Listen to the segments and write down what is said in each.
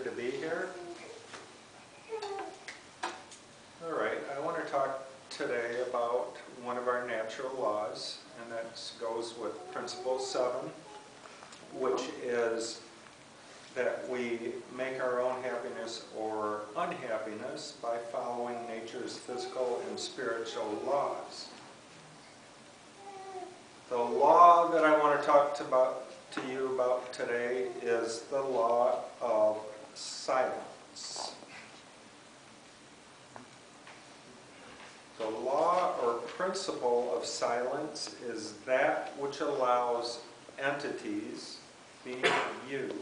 pleasure to be here. All right, I want to talk today about one of our natural laws, and that goes with Principle 7, which is that we make our own happiness or unhappiness by following nature's physical and spiritual laws. The law that I want to talk to you about today is the law of silence. The law or principle of silence is that which allows entities, being you,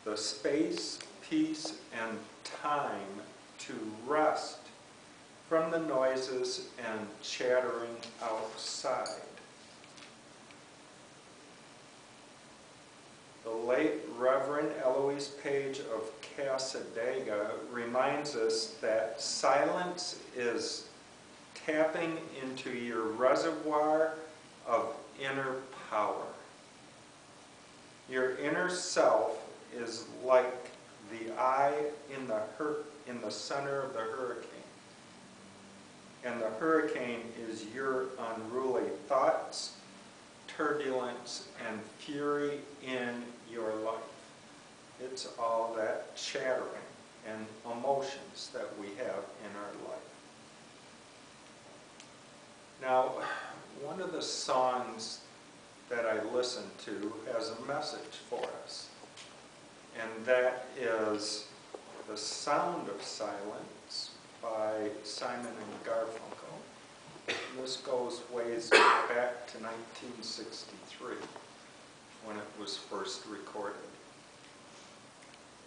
the space, peace, and time to rest from the noises and chattering outside. The late Reverend Eloise Page of Cassadaga reminds us that silence is tapping into your reservoir of inner power. Your inner self is like the eye in the center of the hurricane. And the hurricane is your unruly thoughts, turbulence, and fury in your life. It's all that chattering and emotions that we have in our life. Now, one of the songs that I listen to has a message for us, and that is The Sound of Silence by Simon and Garfunkel. This goes ways back to 1963 when it was first recorded.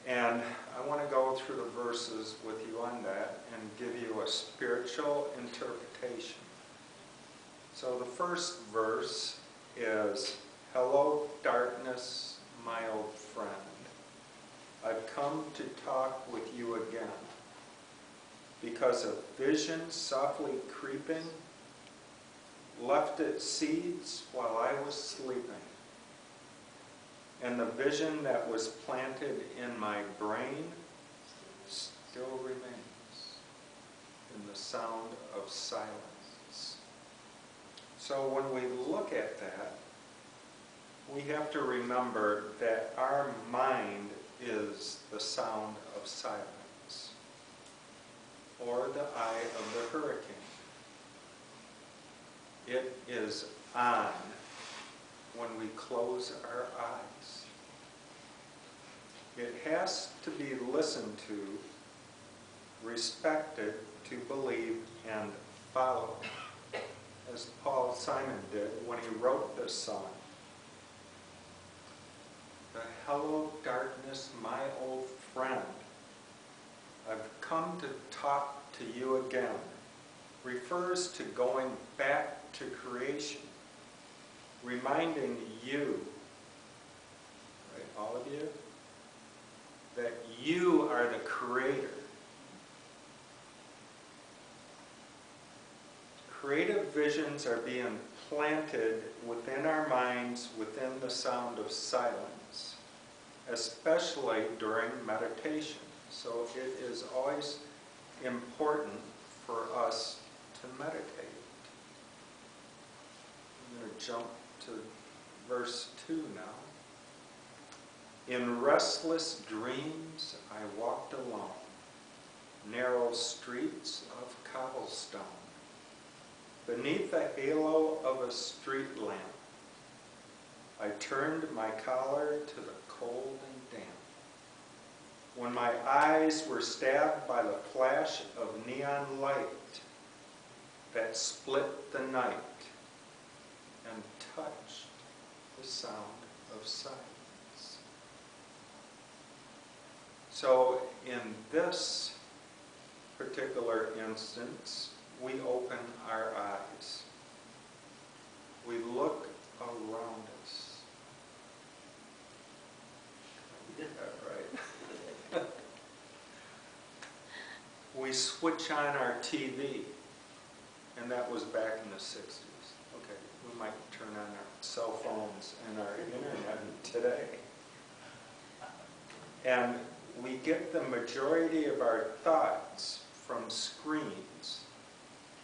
And I want to go through the verses with you on that and give you a spiritual interpretation. So the first verse is, "Hello, darkness, my old friend. I've come to talk with you again, because a vision softly creeping left its seeds while I was sleeping. And the vision that was planted in my brain still remains in the sound of silence." So when we look at that, we have to remember that our mind is the sound of silence, or the eye of the hurricane. It is on when we close our eyes. It has to be listened to, respected, to believe, and follow, as Paul Simon did when he wrote this song. The "Hello, darkness, my old friend. I've come to talk to you again" refers to going back to creation, reminding you, right, all of you, that you are the creator. Creative visions are being planted within our minds within the sound of silence, especially during meditation. So it is always important for us to meditate. I'm going to jump to verse 2 now. "In restless dreams I walked alone, narrow streets of cobblestone. Beneath the halo of a street lamp, I turned my collar to the cold and damp. When my eyes were stabbed by the flash of neon light that split the night and touched the sound of silence." So in this particular instance, we open our eyes. We look around us. You did that right. We switch on our TV, and that was back in the 60s. Okay, we might turn on our cell phones and our internet today. And we get the majority of our thoughts from screens,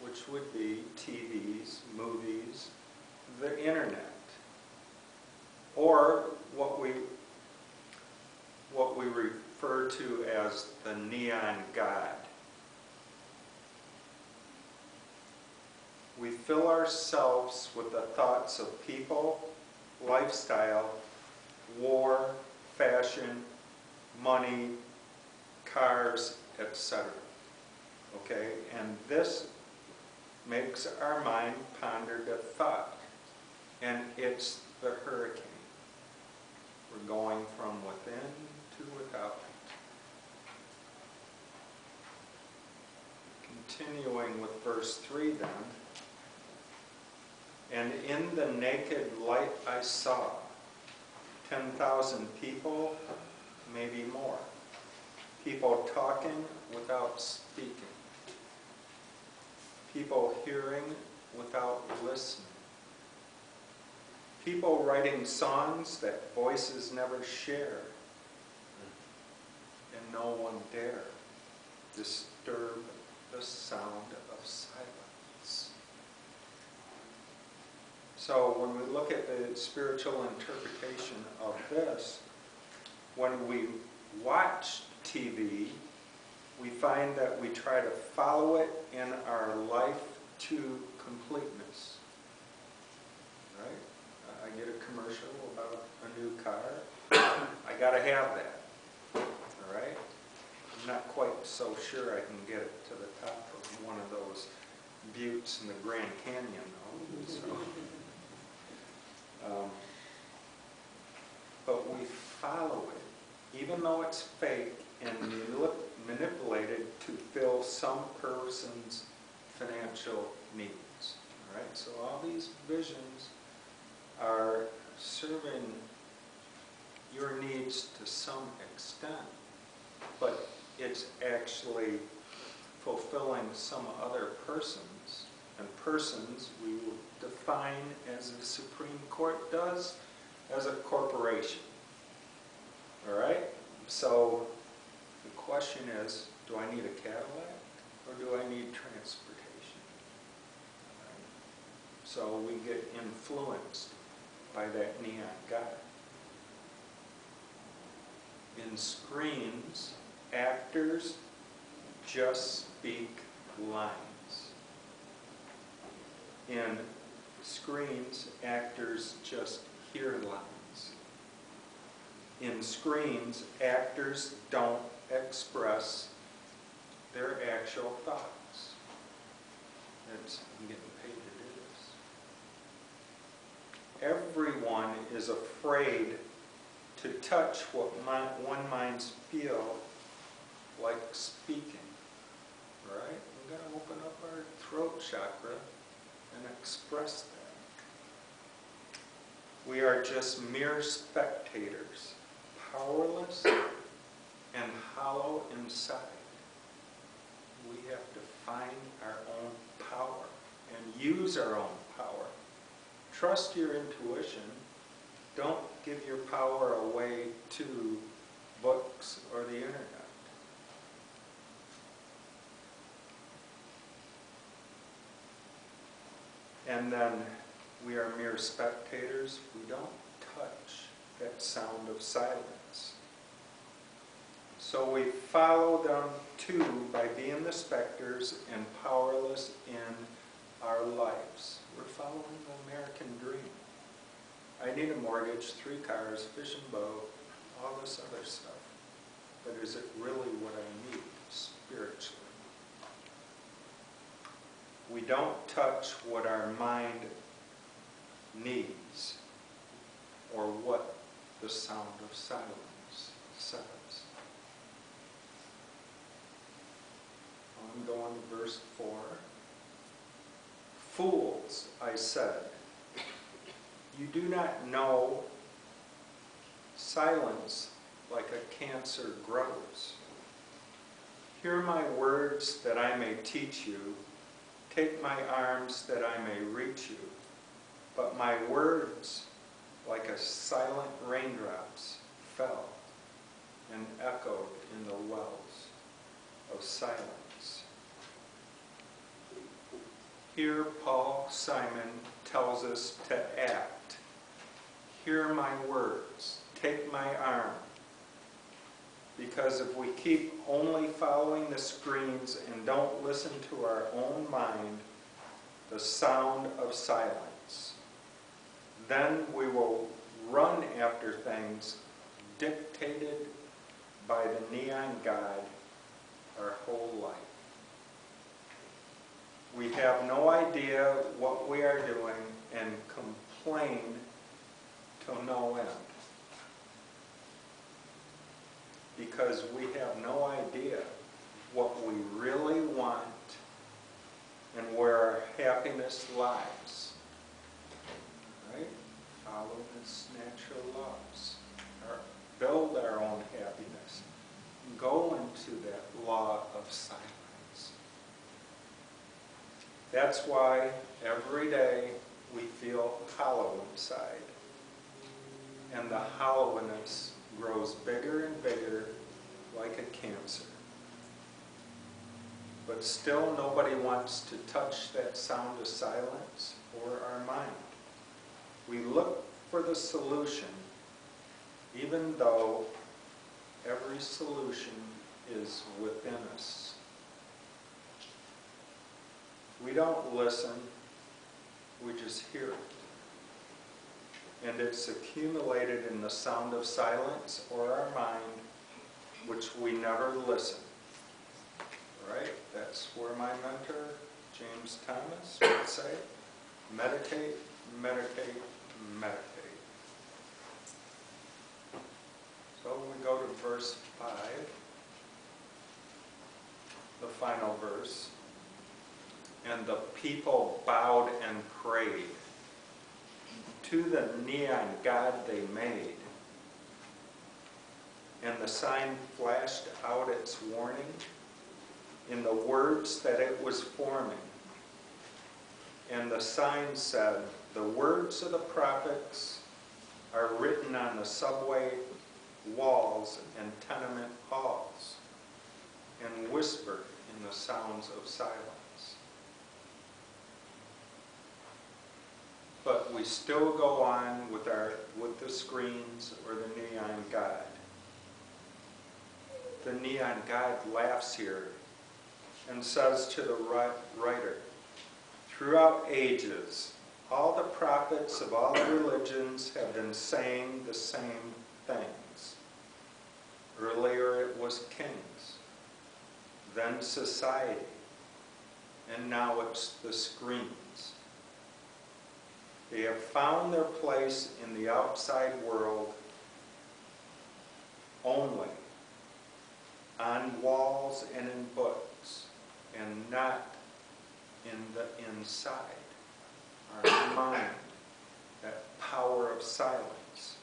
which would be TVs, movies, the internet, or what we refer to as the neon god. We fill ourselves with the thoughts of people, lifestyle, war, fashion, money, cars, etc. Okay, and this makes our mind ponder the thought, and it's the hurricane. We're going from within to without. Continuing with verse 3 then. And in the naked light I saw 10,000 people, maybe more. People talking without speaking. People hearing without listening. People writing songs that voices never share. And no one dare disturb the sound of silence. So when we look at the spiritual interpretation of this, when we watch TV, we find that we try to follow it in our life to completeness. Right? I get a commercial about a new car. I got to have that. All right? I'm not quite so sure I can get it to the top of one of those buttes in the Grand Canyon, though. So, but we follow it, even though it's fake and manipulated to fill some person's financial needs. All right? So all these visions are serving your needs to some extent, but it's actually fulfilling some other person's, and persons we will define, as the Supreme Court does, as a corporation. All right? So the question is, do I need a Cadillac or do I need transportation? All right? So we get influenced by that neon god. In screens, actors just speak lines. In screens, actors just hear lines. In screens, actors don't express their actual thoughts. I'm getting paid to do this. Everyone is afraid to touch what one minds feel like speaking. Right? We've got to open up our throat chakra and express that. We are just mere spectators, powerless and hollow inside. We have to find our own power and use our own power. Trust your intuition. Don't give your power away to books or the internet. And then we are mere spectators. We don't touch that sound of silence. So we follow them too by being the specters and powerless in our lives. We're following the American dream. I need a mortgage, 3 cars, fish and boat, all this other stuff. But is it really what I need spiritually? We don't touch what our mind needs or what the sound of silence says. I'm going to verse 4. Fools, I said, you do not know silence like a cancer grows. Hear my words that I may teach you. Take my arms that I may reach you. But my words, like a silent raindrops, fell, and Here Paul Simon tells us to act. Hear my words. Take my arm. Because if we keep only following the screens and don't listen to our own mind, the sound of silence, then we will run after things dictated by the neon god our whole life. We have no idea what we are doing and complain to no end. Because we have no idea what we really want and where our happiness lies. Right? Follow its natural laws. Build our own happiness. Go into that law of silence. That's why every day we feel hollow inside. And the hollowness grows bigger and bigger like a cancer. But still nobody wants to touch that sound of silence or our mind. We look for the solution, even though every solution is within us. We don't listen, we just hear it. And it's accumulated in the sound of silence or our mind, which we never listen. Right? That's where my mentor, James Thomas, would say, meditate, meditate, meditate. So we go to verse 5, the final verse. And the people bowed and prayed to the neon god they made. And the sign flashed out its warning in the words that it was forming. And the sign said, the words of the prophets are written on the subway walls and tenement halls, and whispered in the sounds of silence. But we still go on with the screens or the neon god. The neon god laughs here and says to the writer, throughout ages, all the prophets of all the religions have been saying the same things. Earlier it was kings, then society, and now it's the screens. They have found their place in the outside world only on walls and in books, and not in the inside, our mind, that power of silence.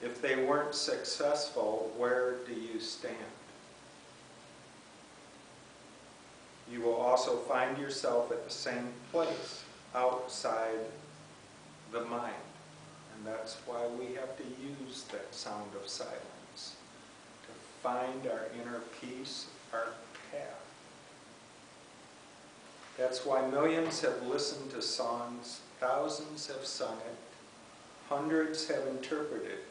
If they weren't successful, where do you stand? You will also find yourself at the same place, outside the mind. And that's why we have to use that sound of silence to find our inner peace, our path. That's why millions have listened to songs, thousands have sung it, hundreds have interpreted it,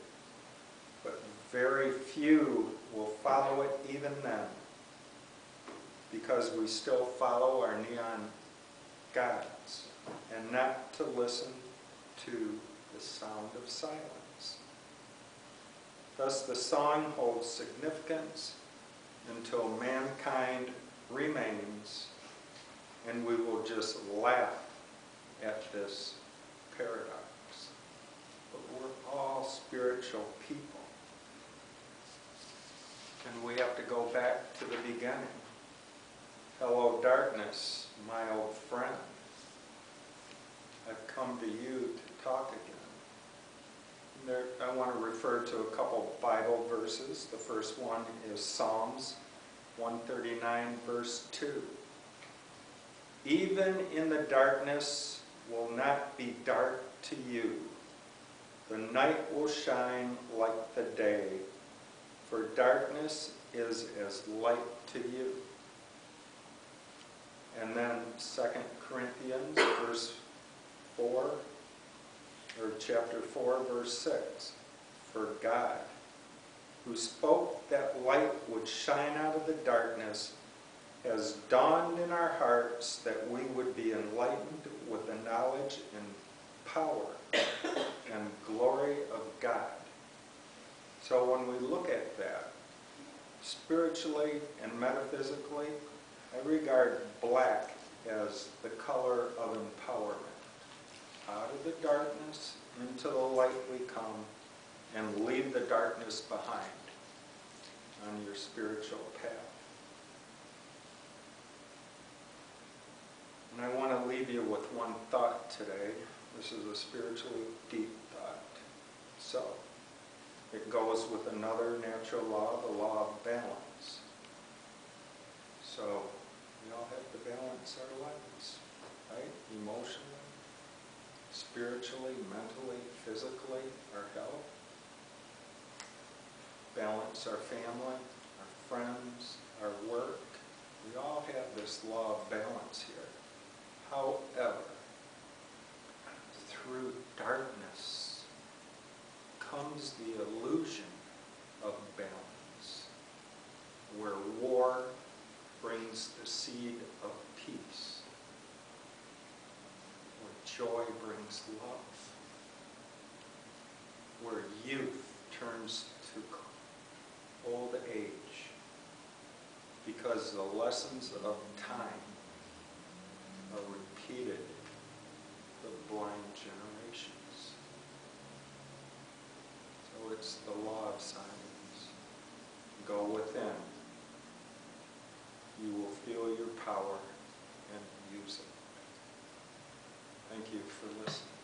but very few will follow it even then, because we still follow our neon gods and not to listen to the sound of silence. Thus the song holds significance until mankind remains, and we will just laugh at this paradox. But we're all spiritual people. And we have to go back to the beginning. Hello, darkness, my old friend. I've come to you to talk again. I want to refer to a couple Bible verses. The first one is Psalms 139, verse 2. Even in the darkness will not be dark to you. The night will shine like the day, for darkness is as light to you. And then 2 Corinthians verse 4, or chapter 4, verse 6. For God, who spoke that light would shine out of the darkness, has dawned in our hearts that we would be enlightened with the knowledge and power and glory of God. So when we look at that, spiritually and metaphysically, I regard black as the color of empowerment. Out of the darkness into the light we come, and leave the darkness behind on your spiritual path. And I want to leave you with one thought today. This is a spiritually deep thought. So, it goes with another natural law, the law of balance. So, we all have to balance our lives, right? Emotionally, spiritually, mentally, physically, our health. Balance our family, our friends, our work. We all have this law of balance here. However, through darkness comes the illusion of balance, where war brings the seed of peace, where joy brings love, where youth turns to old age, because the lessons of time are repeated the blind generations. So it's the law of silence. Go within. You will feel your power and use it. Thank you for listening.